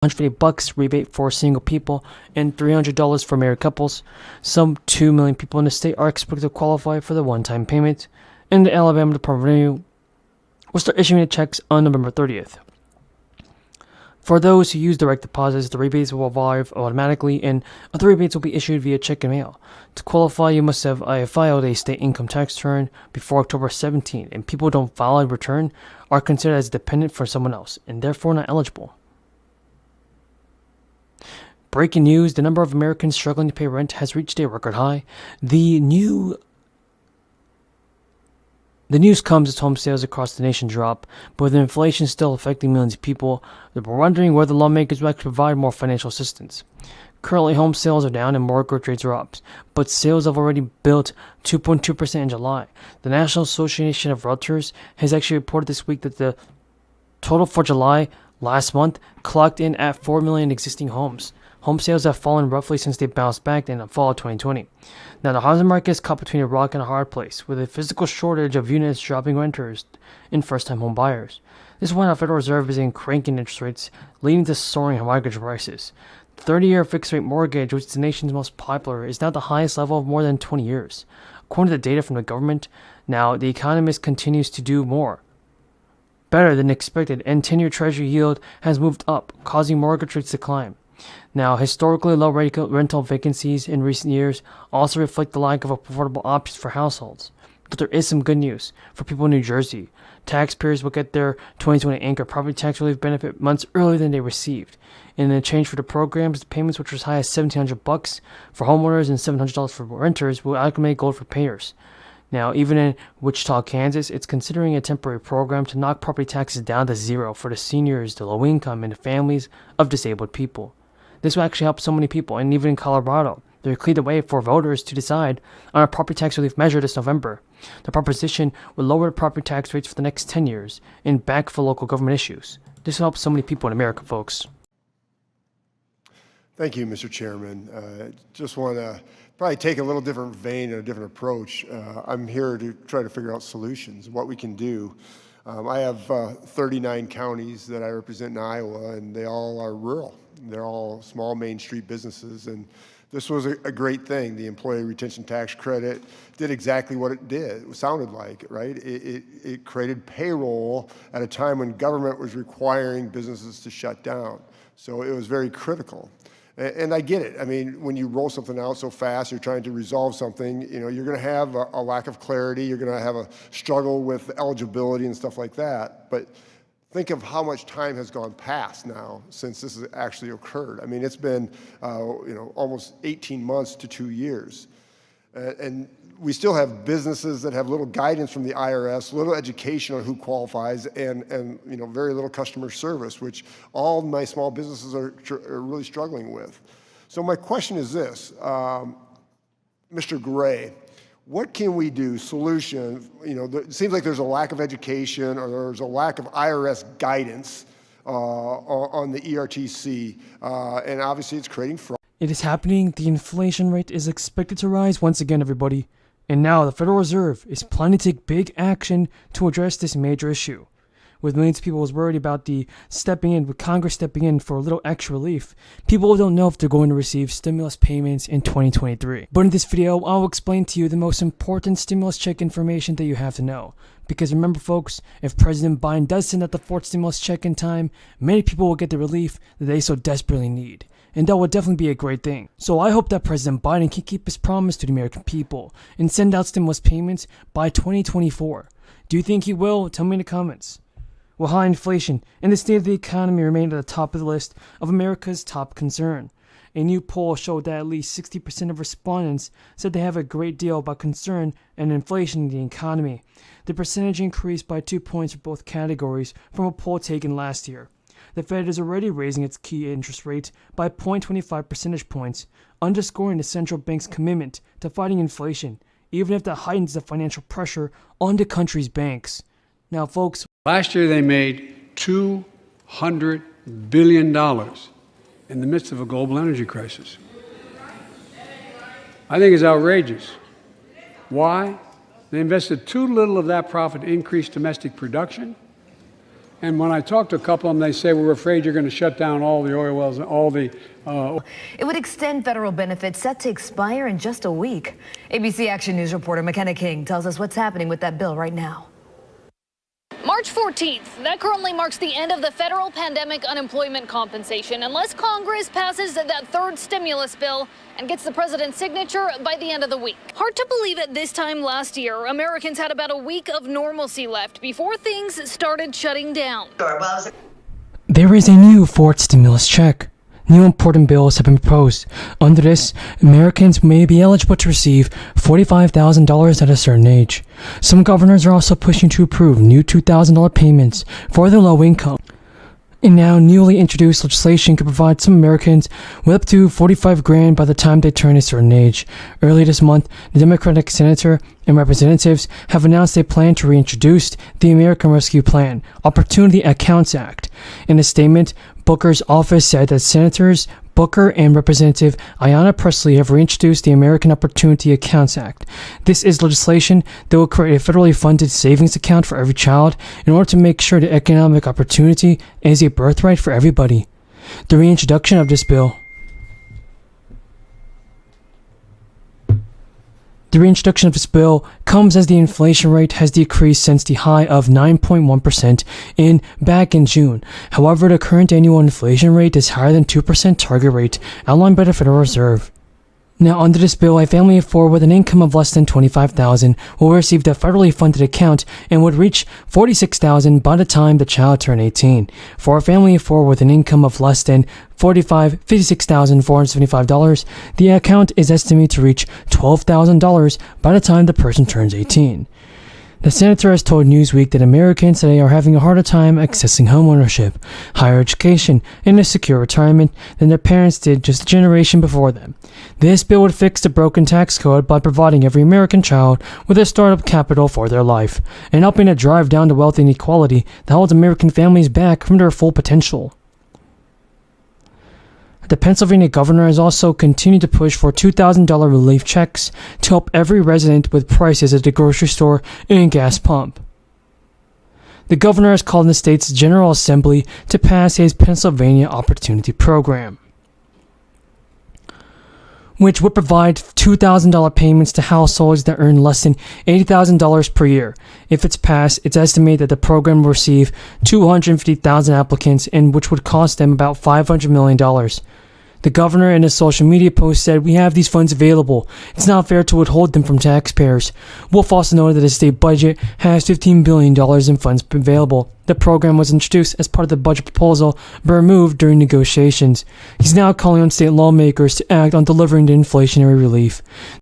$150 rebate for single people and $300 for married couples. Some 2 million people in the state are expected to qualify for the one-time payment, and the Alabama Department of Revenue will start issuing the checks on November 30th. For those who use direct deposits, the rebates will arrive automatically, and other rebates will be issued via check and mail. To qualify, you must have filed a state income tax return before October 17, and people who don't file a return are considered as dependent for someone else, and therefore not eligible. Breaking news, the number of Americans struggling to pay rent has reached a record high. The news comes as home sales across the nation drop, but with inflation still affecting millions of people, we're wondering whether lawmakers will actually provide more financial assistance. Currently, home sales are down and mortgage rates are up, but sales have already built 2.2% in July. The National Association of Realtors has actually reported this week that the total for July last month clocked in at 4 million existing homes. Home sales have fallen roughly since they bounced back in the fall of 2020. Now, the housing market is caught between a rock and a hard place, with a physical shortage of units dropping renters and first-time home buyers. This is why the Federal Reserve is cranking interest rates, leading to soaring mortgage prices. The 30-year fixed-rate mortgage, which is the nation's most popular, is now at the highest level of more than 20 years. According to the data from the government, now the economy continues to do more better than expected, and 10-year Treasury yield has moved up, causing mortgage rates to climb. Now, historically low rental vacancies in recent years also reflect the lack of affordable options for households. But there is some good news for people in New Jersey. Taxpayers will get their 2020 anchor property tax relief benefit months earlier than they received. In exchange for the programs, the payments, which were as high as $1,700 for homeowners and $700 for renters, will acclimate gold for payers. Now, even in Wichita, Kansas, it's considering a temporary program to knock property taxes down to zero for the seniors, the low income, and the families of disabled people. This will actually help so many people, and even in Colorado, they cleared the way for voters to decide on a property tax relief measure this November. The proposition will lower the property tax rates for the next 10 years and back for local government issues. This will help so many people in America, folks. Thank you, Mr. Chairman. Just want to probably take a little different vein and a different approach. I'm here to try to figure out solutions, what we can do. I have 39 counties that I represent in Iowa, and they all are rural. They're all small Main Street businesses, and this was a great thing. The Employee Retention Tax Credit did exactly what it did. It sounded like, right? It created payroll at a time when government was requiring businesses to shut down. So it was very critical. And I get it. I mean, when you roll something out so fast, you're trying to resolve something, you're going to have a lack of clarity. You're going to have a struggle with eligibility and stuff like that. But think of how much time has gone past now since this has actually occurred. I mean, it's been, almost 18 months to 2 years. And we still have businesses that have little guidance from the IRS, little education on who qualifies, and very little customer service, which all my small businesses are really struggling with. So my question is this, Mr. Gray, what can we do? Solution, it seems like there's a lack of education or there's a lack of IRS guidance on the ERTC, and obviously it's creating fraud. It is happening. The inflation rate is expected to rise once again, everybody. And now the Federal Reserve is planning to take big action to address this major issue. With millions of people worried about with Congress stepping in for a little extra relief, people don't know if they're going to receive stimulus payments in 2023. But in this video, I'll explain to you the most important stimulus check information that you have to know. Because remember, folks, if President Biden does send out the fourth stimulus check in time, many people will get the relief that they so desperately need. And that would definitely be a great thing. So I hope that President Biden can keep his promise to the American people and send out stimulus payments by 2024. Do you think he will? Tell me in the comments. Well, high inflation and the state of the economy remain at the top of the list of America's top concern. A new poll showed that at least 60% of respondents said they have a great deal about concern and inflation in the economy. The percentage increased by 2 points for both categories from a poll taken last year. The Fed is already raising its key interest rate by 0.25 percentage points, underscoring the central bank's commitment to fighting inflation, even if that heightens the financial pressure on the country's banks. Now, folks, last year they made $200 billion in the midst of a global energy crisis. I think it's outrageous. Why? They invested too little of that profit to increase domestic production. And when I talk to a couple of them, they say, we're afraid you're going to shut down all the oil wells and all the It would extend federal benefits set to expire in just a week. ABC Action News reporter McKenna King tells us what's happening with that bill right now. March 14th, that currently marks the end of the federal pandemic unemployment compensation unless Congress passes that third stimulus bill and gets the president's signature by the end of the week. Hard to believe at this time last year, Americans had about a week of normalcy left before things started shutting down. There is a new fourth stimulus check. New important bills have been proposed. Under this, Americans may be eligible to receive $45,000 at a certain age. Some governors are also pushing to approve new $2,000 payments for the low income. And now, newly introduced legislation could provide some Americans with up to $45,000 by the time they turn a certain age. Earlier this month, the Democratic senator and representatives have announced they plan to reintroduce the American Rescue Plan Opportunity Accounts Act. In a statement, Booker's office said that Senators Booker and Representative Ayanna Pressley have reintroduced the American Opportunity Accounts Act. This is legislation that will create a federally funded savings account for every child in order to make sure that economic opportunity is a birthright for everybody. The reintroduction of this bill comes as the inflation rate has decreased since the high of 9.1% back in June. However, the current annual inflation rate is higher than 2% target rate outlined by the Federal Reserve. Now, under this bill, a family of four with an income of less than $25,000 will receive the federally funded account and would reach $46,000 by the time the child turned 18. For a family of four with an income of less than $56,475, the account is estimated to reach $12,000 by the time the person turns 18. The senator has told Newsweek that Americans today are having a harder time accessing homeownership, higher education, and a secure retirement than their parents did just a generation before them. This bill would fix the broken tax code by providing every American child with a startup capital for their life, and helping to drive down the wealth inequality that holds American families back from their full potential. The Pennsylvania governor has also continued to push for $2,000 relief checks to help every resident with prices at the grocery store and gas pump. The governor has called on the state's General Assembly to pass his Pennsylvania Opportunity Program, which would provide $2,000 payments to households that earn less than $80,000 per year. If it's passed, it's estimated that the program will receive 250,000 applicants, and which would cost them about $500 million. The governor in a social media post said, "We have these funds available. It's not fair to withhold them from taxpayers." Wolf also noted that the state budget has $15 billion in funds available. The program was introduced as part of the budget proposal but removed during negotiations. He's now calling on state lawmakers to act on delivering the inflationary relief.